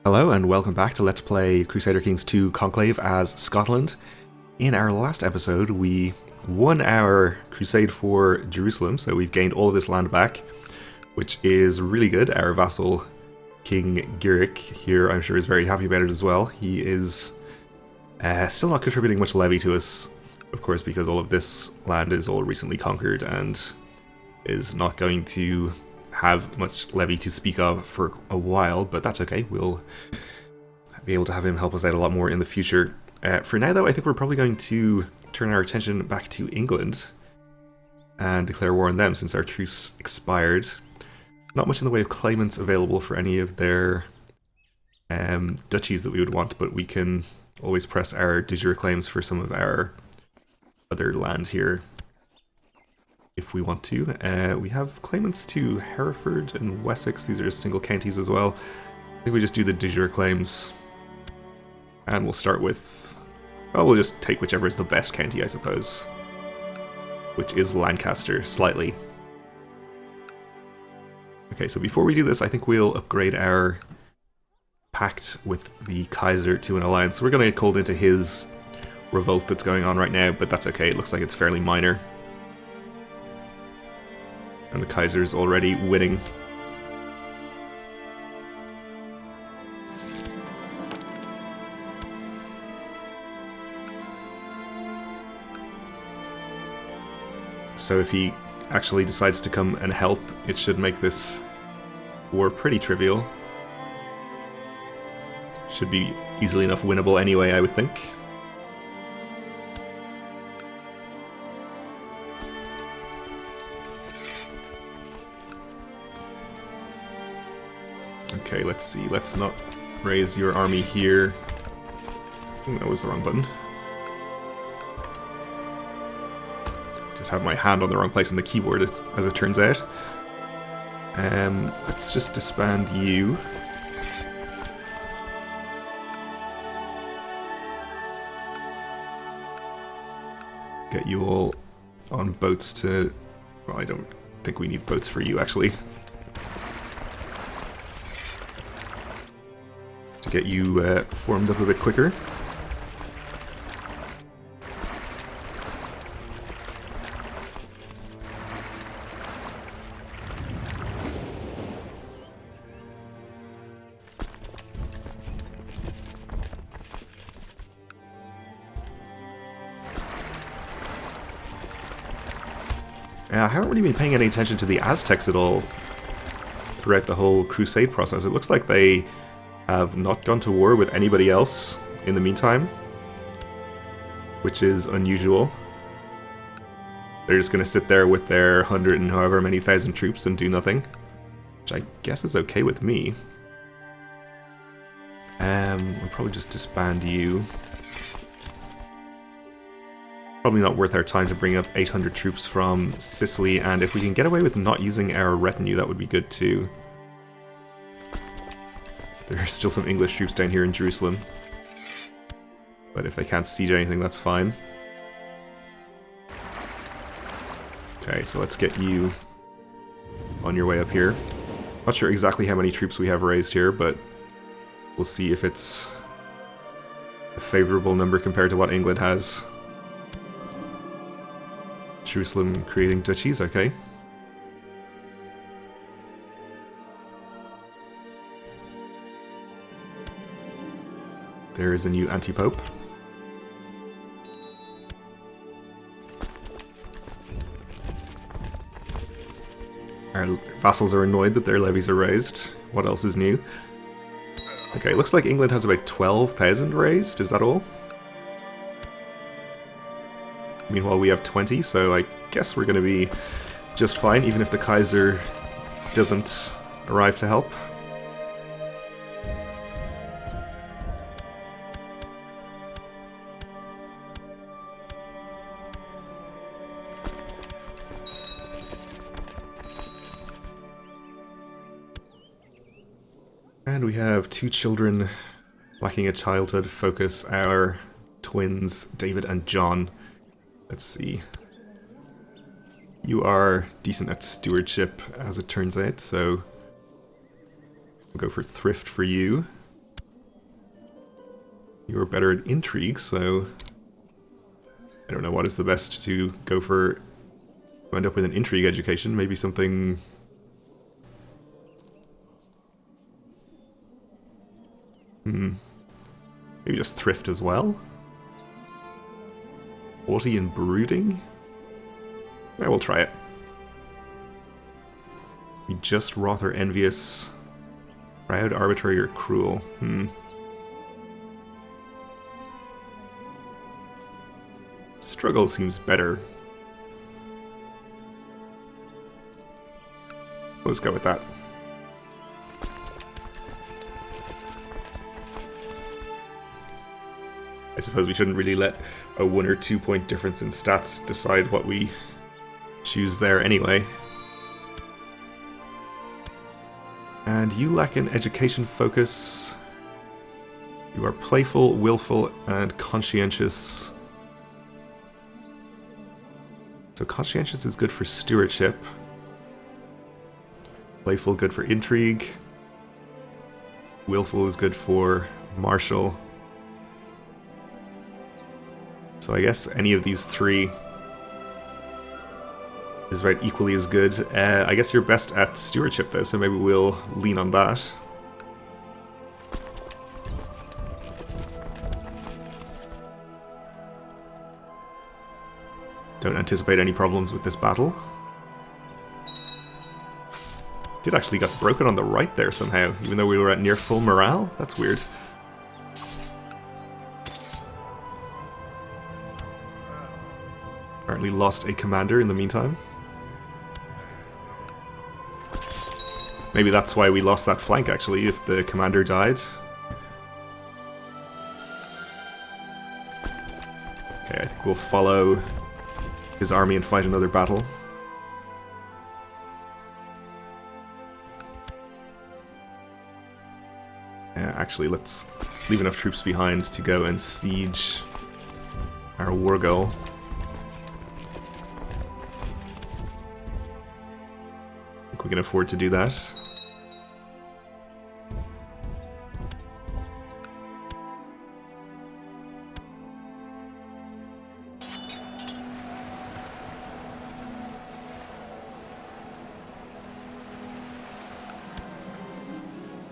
Hello and welcome back to Let's Play Crusader Kings 2 Conclave as Scotland. In our last episode we won our crusade for Jerusalem, so we've gained all of this land back, which is really good. Our vassal King Giric here I'm sure is very happy about it as well. He is still not contributing much levy to us, of course, because all of this land is all recently conquered and is not going to have much levy to speak of for a while, but that's okay. We'll be able to have him help us out a lot more in the future. For now, though, I think we're probably going to turn our attention back to England and declare war on them since our truce expired. Not much in the way of claimants available for any of their duchies that we would want, but we can always press our de jure claims for some of our other land here if we want to. We have claimants to Hereford and Wessex. These are single counties as well. I think we just do the de jure claims. And we'll start with... well, we'll just take whichever is the best county, I suppose. Which is Lancaster, slightly. Okay, so before we do this, I think we'll upgrade our pact with the Kaiser to an alliance. We're going to get called into his revolt that's going on right now, but that's okay. It looks like it's fairly minor. And the Kaiser's already winning. So if he actually decides to come and help, it should make this war pretty trivial. Should be easily enough winnable anyway, I would think. Okay, let's see. Let's not raise your army here. I think that was the wrong button. Just have my hand on the wrong place on the keyboard, as it turns out. Let's just disband you. Get you all on boats to... well, I don't think we need boats for you, actually. To get you formed up a bit quicker. I haven't really been paying any attention to the Aztecs at all throughout the whole crusade process. It looks like they have not gone to war with anybody else in the meantime, which is unusual. They're just going to sit there with their 100 and however many thousand troops and do nothing, which I guess is okay with me. We'll probably just disband you. Probably not worth our time to bring up 800 troops from Sicily, and if we can get away with not using our retinue, that would be good too. There are still some English troops down here in Jerusalem, but if they can't siege anything, that's fine. Okay, so let's get you on your way up here. Not sure exactly how many troops we have raised here, but we'll see if it's a favorable number compared to what England has. Jerusalem creating duchies, okay. There is a new anti-pope. Our vassals are annoyed that their levies are raised. What else is new? Okay, looks like England has about 12,000 raised, is that all? Meanwhile, we have 20, so I guess we're going to be just fine, even if the Kaiser doesn't arrive to help. And we have two children lacking a childhood focus, our twins, David and John. Let's see. You are decent at stewardship, as it turns out, so we'll go for thrift for you. You're better at intrigue, so I don't know what is the best to go for. To end up with an intrigue education, maybe something. Maybe just thrift as well. Haughty and brooding. I will try it. Be just, wroth, or envious. Proud, arbitrary, or cruel. Struggle seems better. Let's go with that. I suppose we shouldn't really let a 1 or 2 point difference in stats decide what we choose there anyway. And you lack an education focus. You are playful, willful, and conscientious. So conscientious is good for stewardship. Playful, good for intrigue. Willful is good for martial. So I guess any of these three is about equally as good. I guess you're best at stewardship though, so maybe we'll lean on that. Don't anticipate any problems with this battle. Did actually get broken on the right there somehow, even though we were at near full morale? That's weird. Apparently lost a commander in the meantime. Maybe that's why we lost that flank actually, if the commander died. Okay, I think we'll follow his army and fight another battle. Actually, let's leave enough troops behind to go and siege our war goal. I think we can afford to do that.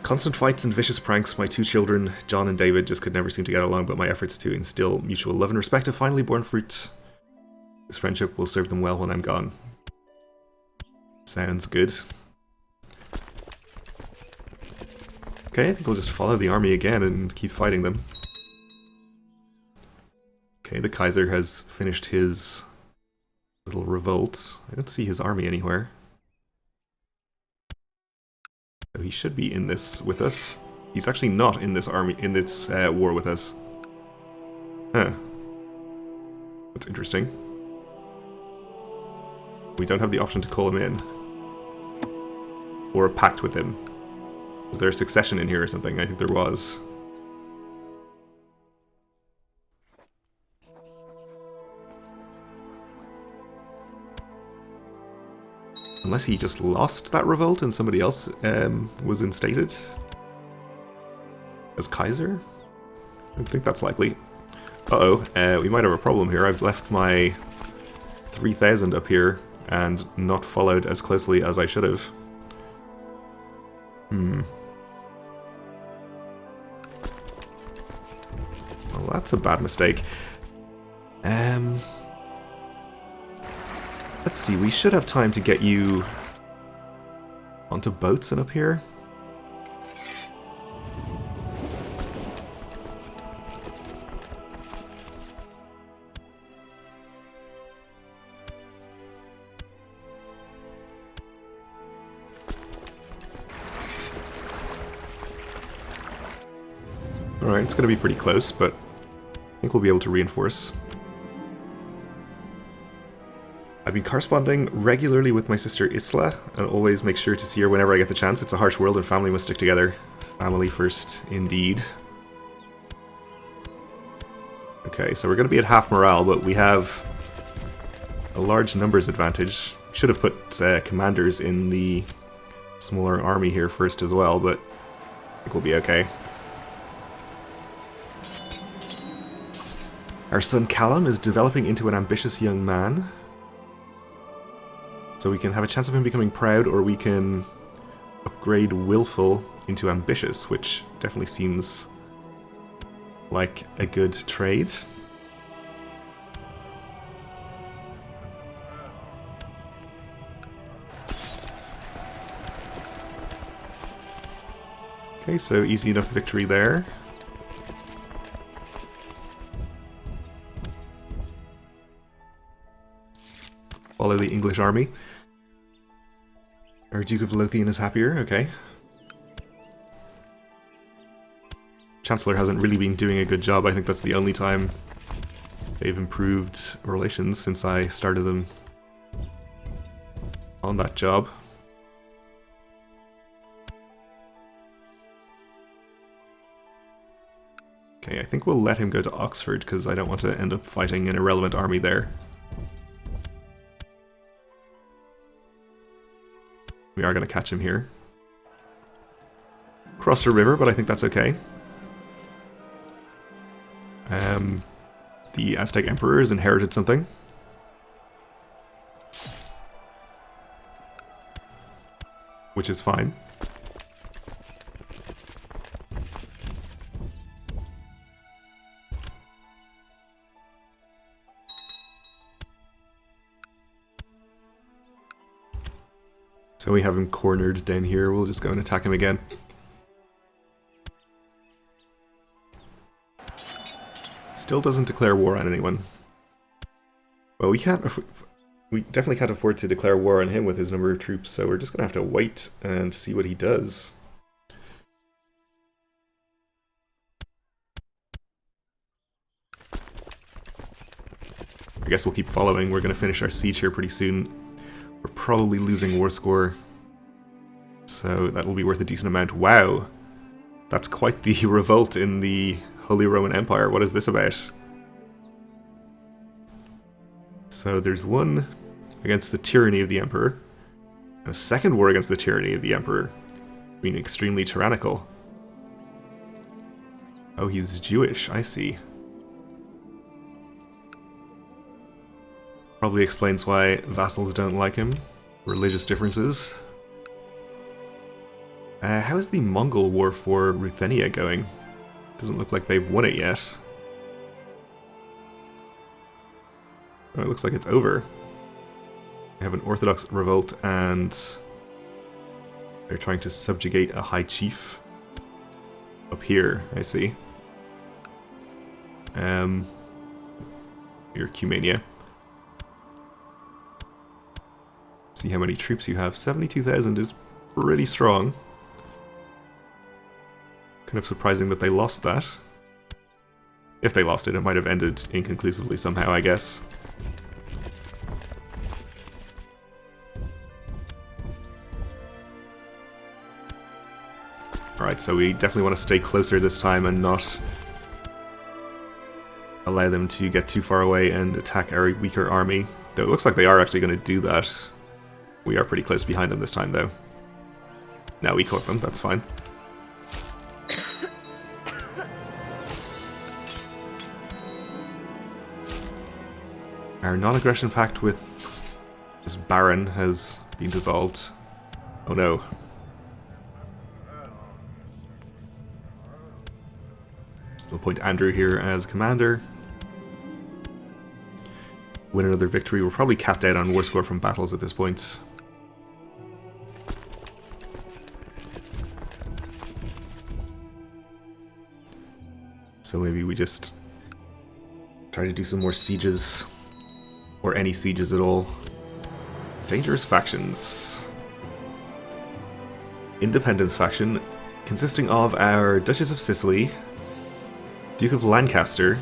Constant fights and vicious pranks, my two children, John and David, just could never seem to get along, but my efforts to instill mutual love and respect have finally borne fruit. This friendship will serve them well when I'm gone. Sounds good. Okay, I think we'll just follow the army again and keep fighting them. Okay, the Kaiser has finished his little revolt. I don't see his army anywhere. So he should be in this with us. He's actually not in this army, in this war with us. Huh. That's interesting. We don't have the option to call him in. Or a pact with him. Was there a succession in here or something? I think there was. Unless he just lost that revolt and somebody else was instated as Kaiser? I don't think that's likely. Uh-oh, we might have a problem here. I've left my 3,000 up here and not followed as closely as I should have. Well, that's a bad mistake. Let's see, we should have time to get you onto boats and up here. Alright, it's going to be pretty close, but I think we'll be able to reinforce. I've been corresponding regularly with my sister Isla, and always make sure to see her whenever I get the chance. It's a harsh world and family must stick together. Family first, indeed. Okay, so we're going to be at half morale, but we have a large numbers advantage. Should have put commanders in the smaller army here first as well, but I think we'll be okay. Our son Callum is developing into an ambitious young man. So we can have a chance of him becoming proud, or we can upgrade willful into ambitious, which definitely seems like a good trade. Okay, so easy enough victory there. Follow the English army. Our Duke of Lothian is happier, okay. Chancellor hasn't really been doing a good job. I think that's the only time they've improved relations since I started them on that job. Okay, I think we'll let him go to Oxford because I don't want to end up fighting an irrelevant army there. We are going to catch him here. Crossed a river, but I think that's okay. The Aztec Emperor has inherited something. Which is fine. So we have him cornered down here. We'll just go and attack him again. Still doesn't declare war on anyone. Well, we definitely can't afford to declare war on him with his number of troops, so we're just going to have to wait and see what he does. I guess we'll keep following. We're going to finish our siege here pretty soon. We're probably losing war score, so that will be worth a decent amount. Wow, that's quite the revolt in the Holy Roman Empire. What is this about? So there's one against the tyranny of the Emperor, and a second war against the tyranny of the Emperor, being extremely tyrannical. Oh, he's Jewish, I see. Probably explains why vassals don't like him. Religious differences. How is the Mongol war for Ruthenia going? Doesn't look like they've won it yet. Oh, it looks like it's over. They have an Orthodox revolt and they're trying to subjugate a high chief up here, I see. Here, Cumania. See how many troops you have. 72,000 is pretty strong. Kind of surprising that they lost that. If they lost it, it might have ended inconclusively somehow, I guess. Alright, so we definitely want to stay closer this time and not allow them to get too far away and attack our weaker army. Though it looks like they are actually going to do that. We are pretty close behind them this time, though. Now we caught them, that's fine. Our non-aggression pact with this Baron has been dissolved. Oh no. We'll appoint Andrew here as commander. Win another victory. We're probably capped out on war score from battles at this point. So maybe we just try to do some more sieges. Or any sieges at all. Dangerous factions. Independence faction, consisting of our Duchess of Sicily, Duke of Lancaster.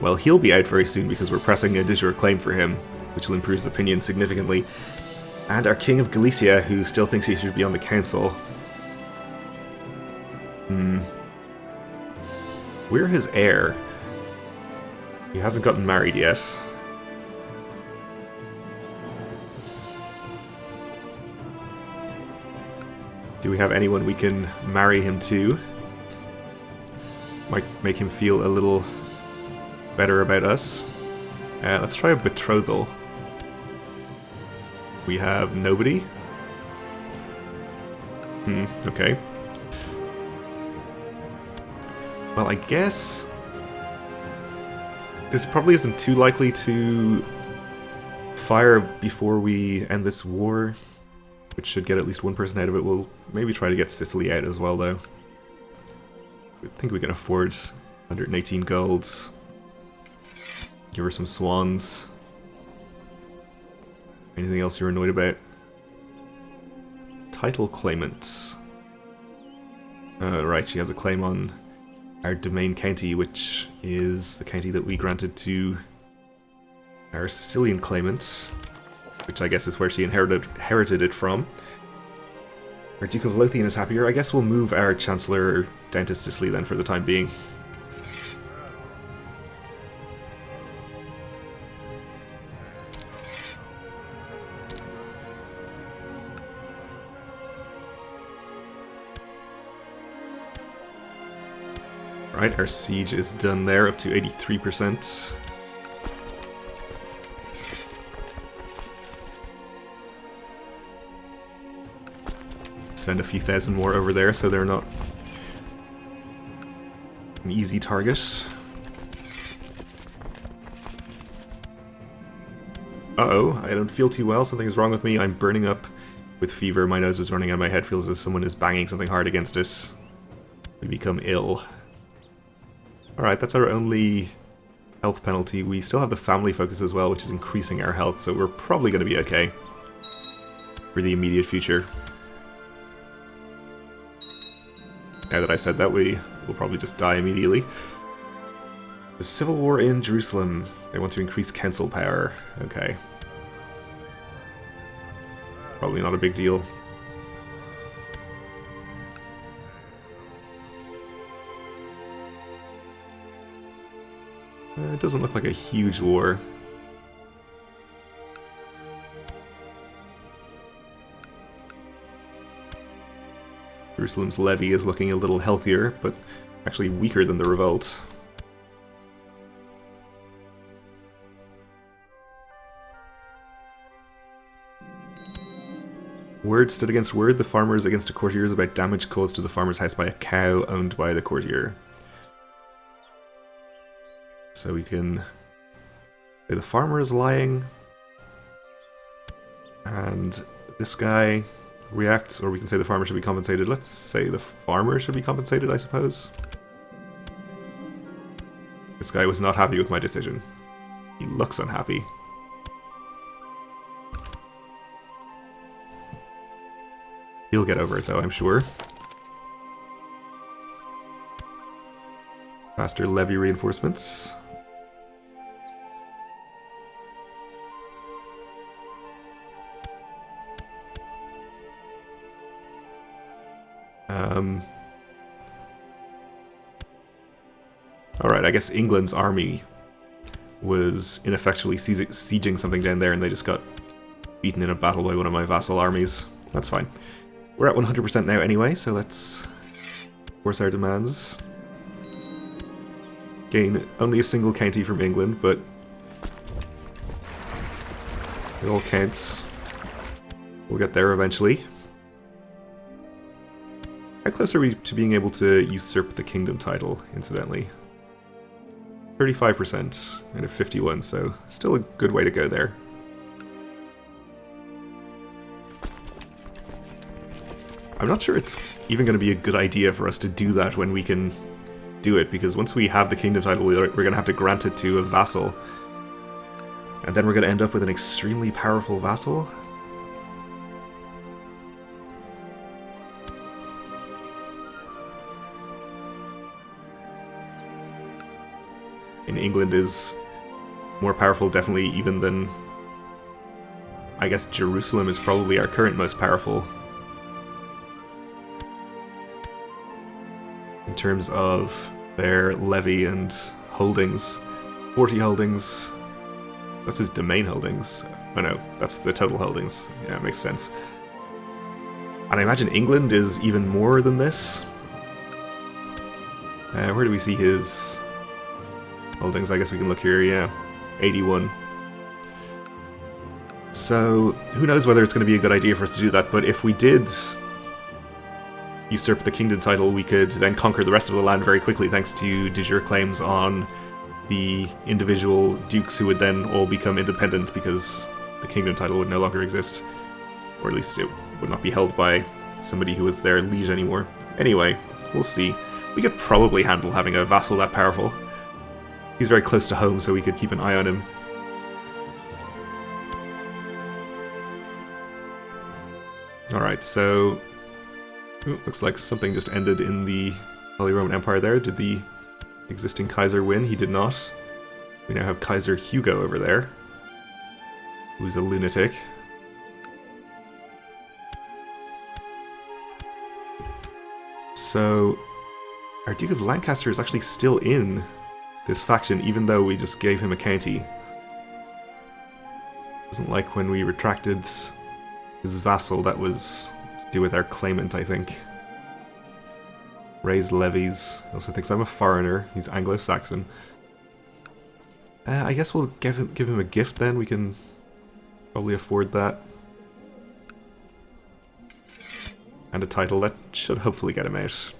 Well, he'll be out very soon because we're pressing a de jure claim for him, which will improve his opinion significantly. And our King of Galicia, who still thinks he should be on the council. We're his heir. He hasn't gotten married yet. Do we have anyone we can marry him to? Might make him feel a little better about us. Let's try a betrothal. We have nobody. Okay. Well, I guess this probably isn't too likely to fire before we end this war, which should get at least one person out of it. We'll maybe try to get Sicily out as well, though. I think we can afford 118 gold. Give her some swans. Anything else you're annoyed about? Title claimants. Right, she has a claim on our domain county, which is the county that we granted to our Sicilian claimant, which I guess is where she inherited it from. Our Duke of Lothian is happier. I guess we'll move our Chancellor down to Sicily then for the time being. Right, our siege is done there, up to 83%. Send a few thousand more over there so they're not an easy target. Uh-oh, I don't feel too well. Something is wrong with me. I'm burning up with fever. My nose is running and my head feels as if someone is banging something hard against us. We become ill. Alright, that's our only health penalty. We still have the family focus as well, which is increasing our health, so we're probably going to be okay for the immediate future. Now that I said that, we will probably just die immediately. The civil war in Jerusalem. They want to increase council power. Okay. Probably not a big deal. It doesn't look like a huge war. Jerusalem's levy is looking a little healthier, but actually weaker than the revolt. Word stood against word, the farmers against the courtiers about damage caused to the farmer's house by a cow owned by the courtier. So we can say the farmer is lying, and this guy reacts, or we can say the farmer should be compensated. Let's say the farmer should be compensated, I suppose. This guy was not happy with my decision. He looks unhappy. He'll get over it though, I'm sure. Faster levy reinforcements. Alright, I guess England's army was ineffectually sieging something down there and they just got beaten in a battle by one of my vassal armies. That's fine. We're at 100% now anyway, so let's force our demands. Gain only a single county from England, but it all counts. We'll get there eventually. How close are we to being able to usurp the kingdom title, incidentally? 35% and a 51, so still a good way to go there. I'm not sure it's even going to be a good idea for us to do that when we can do it, because once we have the kingdom title, we're going to have to grant it to a vassal. And then we're going to end up with an extremely powerful vassal. And England is more powerful, definitely, even than... I guess Jerusalem is probably our current most powerful. In terms of their levy and holdings. 40 holdings. That's his domain holdings. Oh no, that's the total holdings. Yeah, it makes sense. And I imagine England is even more than this. Where do we see his Holdings, I guess we can look here, yeah. 81. So, who knows whether it's going to be a good idea for us to do that, but if we did usurp the kingdom title, we could then conquer the rest of the land very quickly thanks to de jure claims on the individual dukes who would then all become independent because the kingdom title would no longer exist. Or at least it would not be held by somebody who was their liege anymore. Anyway, we'll see. We could probably handle having a vassal that powerful. He's very close to home, so we could keep an eye on him. Alright, so... Ooh, looks like something just ended in the Holy Roman Empire there. Did the existing Kaiser win? He did not. We now have Kaiser Hugo over there, who's a lunatic. So, our Duke of Lancaster is actually still in this faction, even though we just gave him a county. Doesn't like when we retracted his vassal. That was to do with our claimant, I think. Raise levies. Also thinks I'm a foreigner. He's Anglo-Saxon. I guess we'll give him a gift then. We can probably afford that. And a title that should hopefully get him out.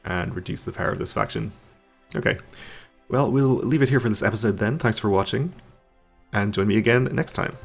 And reduce the power of this faction. Okay. Well, we'll leave it here for this episode then. Thanks for watching. And join me again next time.